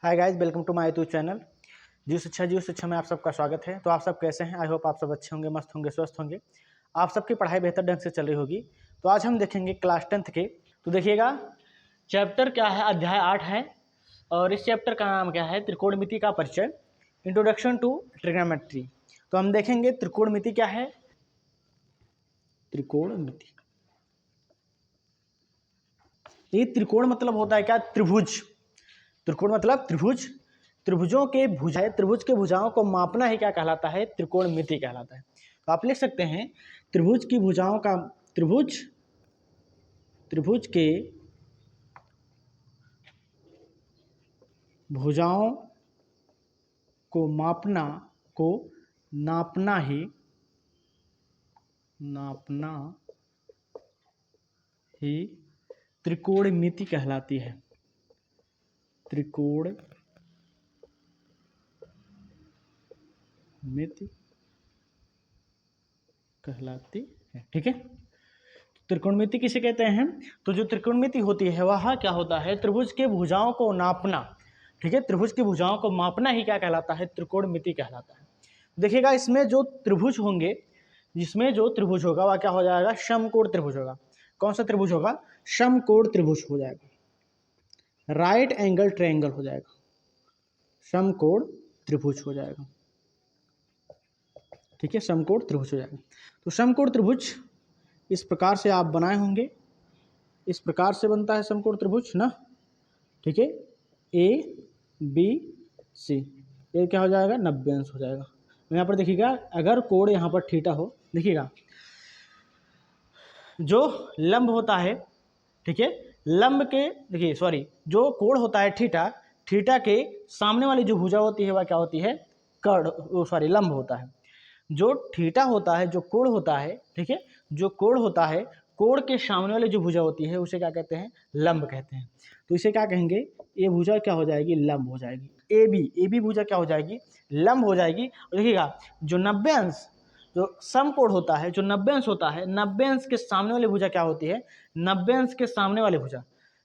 Hi guys, welcome to my YouTube channel. जीव शिक्षा में आप सबका स्वागत है। तो आप सब कैसे हैं? आई होप आप सब अच्छे होंगे, मस्त होंगे, स्वस्थ होंगे। आप सबकी पढ़ाई बेहतर ढंग से चल रही होगी। तो आज हम देखेंगे क्लास 10th के। तो देखिएगा, चैप्टर क्या है, अध्याय 8 है और इस चैप्टर का नाम क्या है, त्रिकोणमिति का परिचय, इंट्रोडक्शन टू ट्रिग्नोमेट्री। तो हम देखेंगे त्रिकोणमिति क्या है। त्रिकोणमिति, ये त्रिकोण मतलब होता है क्या? त्रिभुज। त्रिकोण मतलब त्रिभुज। त्रिभुजों के भुजाएं, त्रिभुज के भुजाओं को मापना ही क्या कहलाता है? त्रिकोणमिति कहलाता है। तो आप लिख सकते हैं त्रिभुज की भुजाओं का, त्रिभुज के भुजाओं को मापना, को नापना ही त्रिकोणमिति कहलाती है। त्रिकोणमिति कहलाती है। ठीक है, त्रिकोणमिति किसे कहते हैं? तो जो त्रिकोणमिति होती है वह क्या होता है? त्रिभुज के भुजाओं को नापना। ठीक है, त्रिभुज की भुजाओं को मापना ही क्या कहलाता है? त्रिकोणमिति कहलाता है। देखिएगा, इसमें जो त्रिभुज होंगे, जिसमें जो त्रिभुज होगा वह क्या हो जाएगा? समकोण त्रिभुज होगा। कौन सा त्रिभुज होगा? समकोण त्रिभुज हो जाएगा, राइट एंगल ट्रायंगल हो जाएगा, समकोण त्रिभुज हो जाएगा। ठीक है, समकोण त्रिभुज हो जाएगा। तो समकोण त्रिभुज इस प्रकार से आप बनाए होंगे, इस प्रकार से बनता है समकोण त्रिभुज ना। ठीक है, ए बी सी, ये क्या हो जाएगा? 90 अंश हो जाएगा। यहाँ पर देखिएगा, अगर कोण यहाँ पर थीटा हो, देखिएगा जो लंब होता है, ठीक है, लंब के, देखिए सॉरी, जो कोण होता है थीटा, थीटा के सामने वाली जो भुजा होती है वह क्या होती है? कर्ण, सॉरी, लंब होता है। जो थीटा होता है, जो कोण होता है, ठीक है, जो कोण होता है, कोण के सामने वाली जो भुजा होती है उसे क्या कहते हैं? लंब कहते हैं। तो इसे क्या कहेंगे? ये भुजा क्या हो जाएगी? लंब हो जाएगी। ए बी भुजा क्या हो जाएगी? लंब हो जाएगी। और देखिएगा, जो 90 अंश, जो समकोण होता है, जो 90 अंश होता है, 90 अंश के सामने वाली भुजा क्या होती है? 90 अंश के सामने वाली भुजा,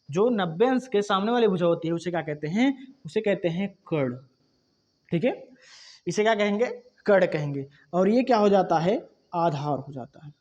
जो 90 अंश के सामने वाली भुजा होती है उसे क्या कहते हैं? उसे कहते हैं कर्ण। ठीक है, इसे क्या कहेंगे? कर्ण कहेंगे। और ये क्या हो जाता है? आधार हो जाता है।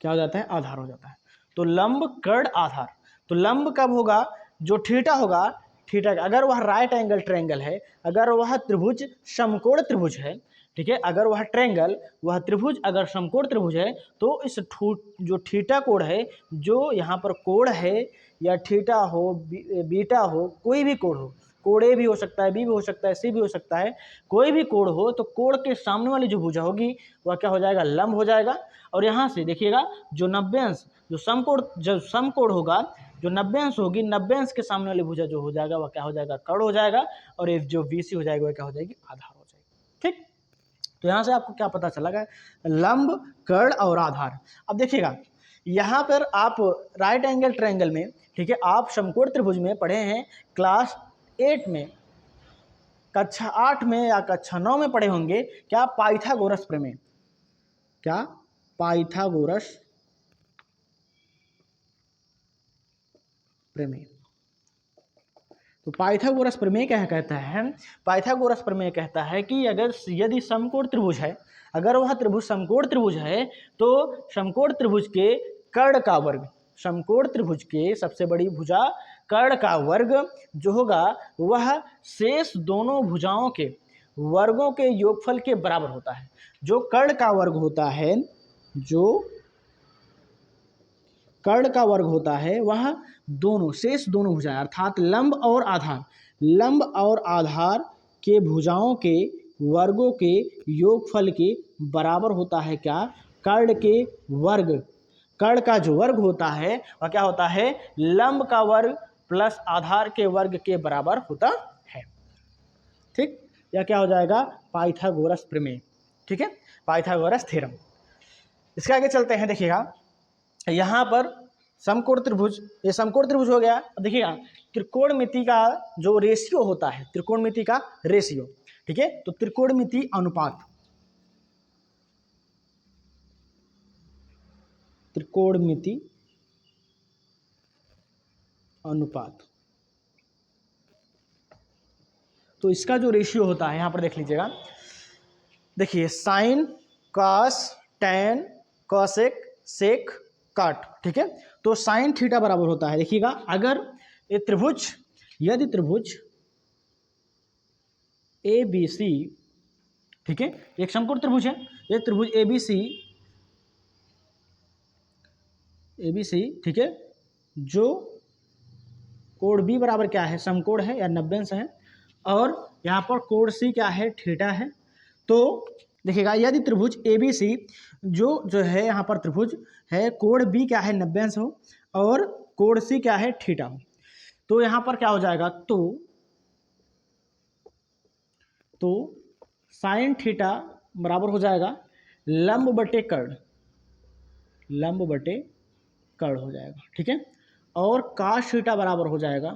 क्या हो जाता है? आधार हो जाता है। तो लंब, कर्ण, आधार। तो लंब कब होगा? जो थीटा होगा, थीटा अगर वह राइट एंगल ट्रायंगल है, अगर वह त्रिभुज समकोण त्रिभुज है, ठीक है, अगर वह ट्रायंगल, वह त्रिभुज अगर समकोण त्रिभुज है, तो इस जो थीटा कोण है, जो यहाँ पर कोण है, या थीटा हो, बीटा हो, कोई भी कोण हो, कोण ए भी हो सकता है, बी भी हो सकता है, सी भी हो सकता है, कोई भी कोण हो, तो कोण के सामने वाली जो भुजा होगी वह क्या हो जाएगा? लंब हो जाएगा। और यहाँ से देखिएगा, जो 90 अंश, जो समकोण होगा, जो 90 अंश होगी, 90 अंश के सामने वाली भुजा जो हो जाएगा वह क्या हो जाएगा? कर्ण हो जाएगा। और ये जो बीसी हो जाएगा वह क्या हो जाएगी? आधार हो जाएगी। ठीक, तो यहाँ से आपको क्या पता चला? लंब, कर्ण और आधार। अब देखिएगा, यहाँ पर आप राइट एंगल ट्रायंगल में, ठीक है, आप समकोण त्रिभुज में पढ़े हैं क्लास 8 में, कक्षा 8 में या कक्षा 9 में पढ़े होंगे क्या? पाइथागोरस प्रमेय। क्या? पाइथागोरस प्रमेय। तो पाइथागोरस प्रमेय क्या कहता है? पाइथागोरस प्रमेय कहता है कि अगर, यदि समकोण त्रिभुज है, अगर वह त्रिभुज समकोण त्रिभुज है, तो समकोण त्रिभुज के कर्ण का वर्ग, समकोण त्रिभुज के सबसे बड़ी भुजा कर्ण का वर्ग जो होगा वह शेष दोनों भुजाओं के वर्गों के योगफल के बराबर होता है। जो कर्ण का वर्ग होता है, जो कर्ण का वर्ग होता है, वह दोनों, शेष दोनों भुजाएं, अर्थात लंब और आधार, लंब और आधार के भुजाओं के वर्गों के योगफल के बराबर होता है। क्या? कर्ण के वर्ग, कर्ण का जो वर्ग होता है वह क्या होता है? लंब का वर्ग प्लस आधार के वर्ग के बराबर होता है। ठीक, यह क्या हो जाएगा? पाइथागोरस प्रमेय। ठीक है, पाइथागोरस थ्योरम। इसके आगे चलते हैं। देखिएगा, यहाँ पर समकोण त्रिभुज, ये समकोण त्रिभुज हो गया। देखिएगा, त्रिकोणमिति का जो रेशियो होता है, त्रिकोणमिति का रेशियो, ठीक है, तो त्रिकोणमिति अनुपात, त्रिकोणमिति अनुपात, तो इसका जो रेशियो होता है यहाँ पर देख लीजिएगा, देखिए साइन, कॉस, टैन, कॉसेक, सेक, काट, ठीक है। तो साइन थीटा बराबर होता है, देखिएगा अगर ये त्रिभुज, यदि त्रिभुज ए बी सी, ठीक है, एक समकोण त्रिभुज है, ये त्रिभुज ए बी सी, ठीक है, जो कोण बी बराबर क्या है, समकोण है या 90 अंश है, और यहाँ पर कोण सी क्या है, थीटा है। तो देखिएगा यदि त्रिभुज ए बी सी जो है यहाँ पर त्रिभुज है, कोण बी क्या है 90 अंश हो और कोण सी क्या है थीटा हो, तो यहाँ पर क्या हो जाएगा, तो साइन थीटा बराबर हो जाएगा लंब बटे कर्ण, लंब बटे कर्ण हो जाएगा, ठीक है। और काश थीटा बराबर हो जाएगा,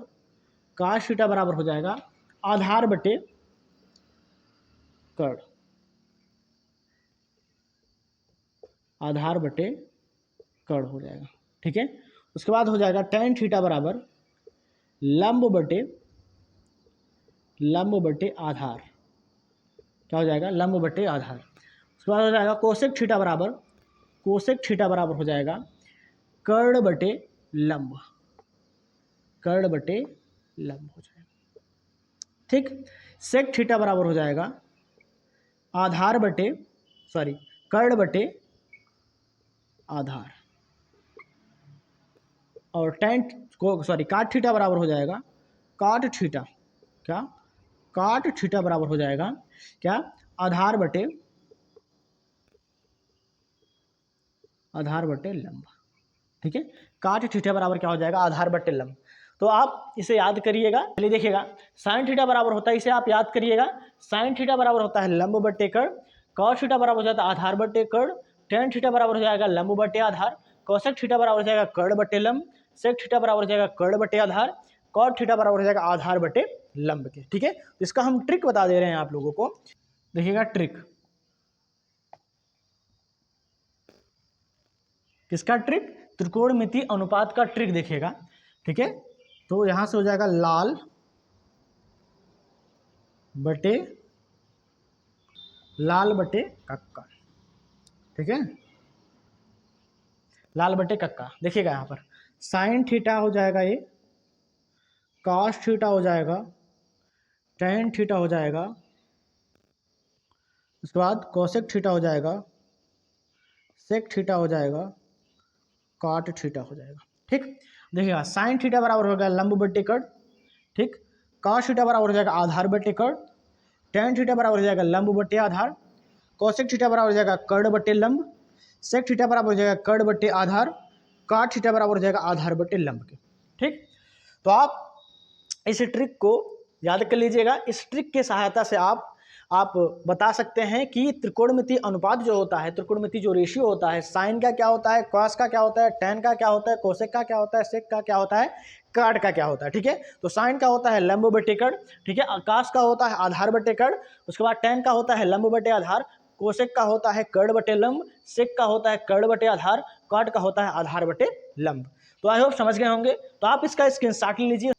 काश थीटा बराबर हो जाएगा आधार बटे कर्ण, आधार बटे कर्ण हो जाएगा, ठीक है। उसके बाद हो जाएगा tan थीटा बराबर लंब बटे आधार, क्या हो जाएगा, लंब बटे आधार। उसके बाद हो जाएगा कोसेक थीटा बराबर हो जाएगा कर्ण बटे लंब, कर्ण बटे लंब हो जाएगा, ठीक। सेक थीटा बराबर हो जाएगा आधार बटे कर्ण बटे आधार, और काट थीटा बराबर हो जाएगा काट थीटा, क्या, काट थीटा बराबर हो जाएगा क्या, आधार बटे लंब, ठीक है। काट थीटा बराबर क्या हो जाएगा, आधार बटे लंब। तो आप इसे याद करिएगा, चलिए देखिएगा साइन थीटा बराबर होता है, इसे आप याद करिएगा, साइन थीटा बराबर होता है लंब बटे कर्ण, कॉस थीटा बराबर हो जाता है आधार बटे कर्ण, टेन थीटा बराबर हो जाएगा लंब बटे आधार, कोसेक थीटा बराबर हो जाएगा कर्ण बटे लंब, सेक थीटा बराबर हो जाएगा कर्ण बटे आधार, कॉट थीटा बराबर हो जाएगा आधार बटे लंब के, ठीक है। इसका हम ट्रिक बता दे रहे हैं आप लोगों को, देखिएगा ट्रिक, किसका ट्रिक, त्रिकोणमिति अनुपात का ट्रिक देखिएगा, ठीक है। तो यहां से हो जाएगा लाल बटे कक्का, ठीक है, लाल बटे कक्का। देखिएगा यहाँ पर साइन थीटा हो जाएगा ये, कॉस थीटा हो जाएगा, टैन थीटा हो जाएगा, उसके बाद कोसेक थीटा हो जाएगा, सेक थीटा हो जाएगा, कॉट थीटा हो जाएगा, ठीक। देखिएगा साइन थीटा बराबर हो गया लंब बटे कर्ण, ठीक, कॉस थीटा बराबर हो जाएगा आधार बटे कर्ण, टैन थीटा बराबर हो जाएगा लंब बटे आधार, कोसेक थीटा बराबर हो जाएगा कर्ण बटे लंब, सेक थीटा बराबर हो जाएगा कर्ण बटे आधार, काट थीटा बराबर हो जाएगा आधार बटे लंब के, ठीक। तो आप इस ट्रिक को याद कर लीजिएगा, इस ट्रिक के सहायता से आप बता सकते हैं कि त्रिकोणमिति अनुपात जो होता है, त्रिकोणमिति जो रेशियो होता है, साइन का क्या होता है, कॉस का क्या होता है, टैन का क्या होता है, कोसेक का क्या होता है, सेक का क्या होता है, काट का क्या होता है, ठीक है। तो साइन का होता है लंब बटे कर्ण, ठीक है, कॉस का होता है आधार बटे कर्ण, उसके बाद टैन का होता है लंब बटे आधार, कोसेक का होता है कर्ण बटे लंब, सेक का होता है कर्ण बटे आधार, काट का होता है आधार बटे लंब। तो आई होप समझ गए होंगे। तो आप इसका स्क्रीनशॉट ले लीजिए।